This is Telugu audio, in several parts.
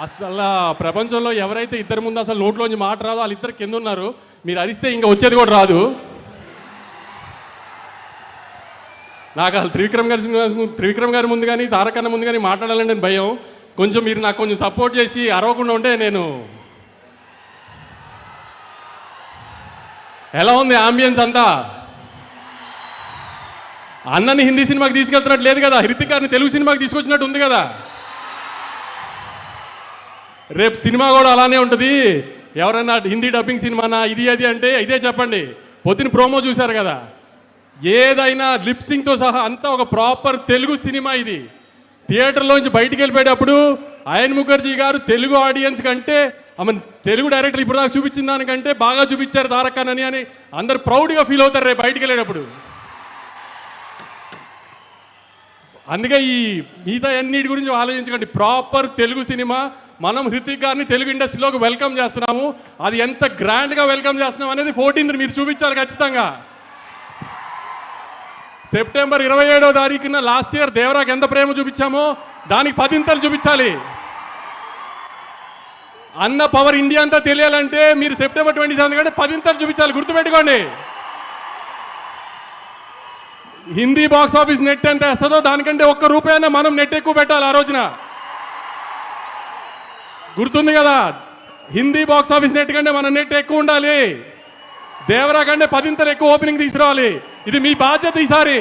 అసలు ప్రపంచంలో ఎవరైతే ఇద్దరి ముందు అసలు నోట్లోంచి మాట రాదో వాళ్ళిద్దరు కింద ఉన్నారు. మీరు అరిస్తే ఇంకా వచ్చేది కూడా రాదు. నాకు అసలు త్రివిక్రమ్ గారి ముందు కానీ తారకన్న ముందు కానీ మాట్లాడాలంటే భయం. కొంచెం మీరు నాకు కొంచెం సపోర్ట్ చేసి అరవకుండా ఉంటే నేను. ఎలా ఉంది ఆంబియన్స్ అంతా? అన్నని హిందీ సినిమాకి తీసుకెళ్తున్నట్టు లేదు కదా, హృతిక్ గారిని తెలుగు సినిమాకి తీసుకొచ్చినట్టు ఉంది కదా. రేపు సినిమా కూడా అలానే ఉంటుంది. ఎవరన్నా హిందీ డబ్బింగ్ సినిమానా ఇది అది అంటే ఇదే చెప్పండి. పొద్దున ప్రోమో చూశారు కదా, ఏదైనా లిప్సింగ్తో సహా అంతా ఒక ప్రాపర్ తెలుగు సినిమా. ఇది థియేటర్లోంచి బయటికి వెళ్ళిపోయేటప్పుడు అయన్ ముఖర్జీ గారు తెలుగు ఆడియన్స్ కంటే ఆమె తెలుగు డైరెక్టర్ ఇప్పుడు దాకా చూపించిన దానికంటే బాగా చూపించారు తారకన్నని అని అందరు ప్రౌడ్గా ఫీల్ అవుతారు రేపు బయటికి వెళ్ళేటప్పుడు. అందుకే ఈ మిగతా అన్నిటి గురించి ఆలోచించకండి. Proper Telugu cinema. మనం హృతిక్ గారిని తెలుగు ఇండస్ట్రీలోకి వెల్కమ్ చేస్తున్నాము. అది ఎంత గ్రాండ్గా వెల్కమ్ చేస్తున్నాం అనేది 14th మీరు చూపించాలి ఖచ్చితంగా. సెప్టెంబర్ 27వ తారీఖున లాస్ట్ ఇయర్ దేవరాకి ఎంత ప్రేమ చూపించామో దానికి 10 చూపించాలి. అన్న పవర్ ఇండియా అంతా తెలియాలంటే మీరు సెప్టెంబర్ 27 కంటే 10 చూపించాలి. గుర్తుపెట్టుకోండి. హిందీ బాక్స్ ఆఫీస్ నెట్ ఎంత వేస్తుందో దానికంటే ₹1 మనం నెట్ ఎక్కువ పెట్టాలి ఆ రోజున. గుర్తుంది కదా, హిందీ బాక్స్ ఆఫీస్ నెట్ కంటే మన నెట్ ఎక్కువ ఉండాలి. దేవరా కంటే 10 ఎక్కువ ఓపెనింగ్ తీసుకురావాలి. ఇది మీ బాధ్యత. ఈసారి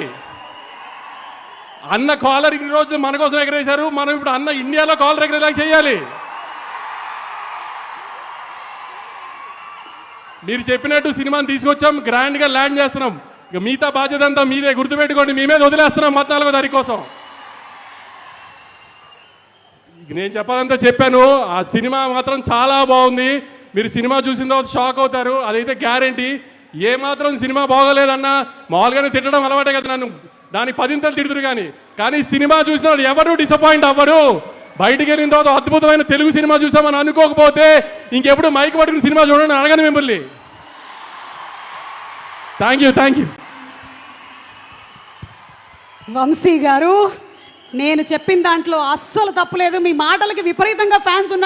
అన్న కాలర్ ఇన్ని రోజులు మన కోసం ఎగరేశారు, మనం ఇప్పుడు అన్న ఇండియాలో కాలర్ ఎగరేలా చేయాలి. మీరు చెప్పినట్టు సినిమాని తీసుకొచ్చాం, గ్రాండ్గా ల్యాండ్ చేస్తున్నాం. ఇక మిగతా బాధ్యత అంతా మీదే. గుర్తుపెట్టుకోండి, మీ మీద వదిలేస్తున్నాం 14వ తారీఖు కోసం. నేను చెప్పాలంతా చెప్పాను. ఆ సినిమా మాత్రం చాలా బాగుంది. మీరు సినిమా చూసిన తర్వాత షాక్ అవుతారు, అదైతే గ్యారంటీ. ఏమాత్రం సినిమా బాగోలేదన్నా మామూలుగానే తిట్టడం అలవాటే కదా నన్ను, దానికి 10 తిడుతురు. కానీ సినిమా చూసిన వాళ్ళు ఎవరు డిసప్పాయింట్ అవ్వరు. బయటికి వెళ్ళిన తర్వాత అద్భుతమైన తెలుగు సినిమా చూసామని అనుకోకపోతే ఇంకెప్పుడు మైక్ పట్టుకుని సినిమా చూడండి అడగను మిమ్మల్ని. Thank you. వంశీ గారు, నేను చెప్పిన దాంట్లో అస్సలు తప్పులేదు. మీ మాటలకి విపరీతంగా ఫ్యాన్స్ ఉన్నారు.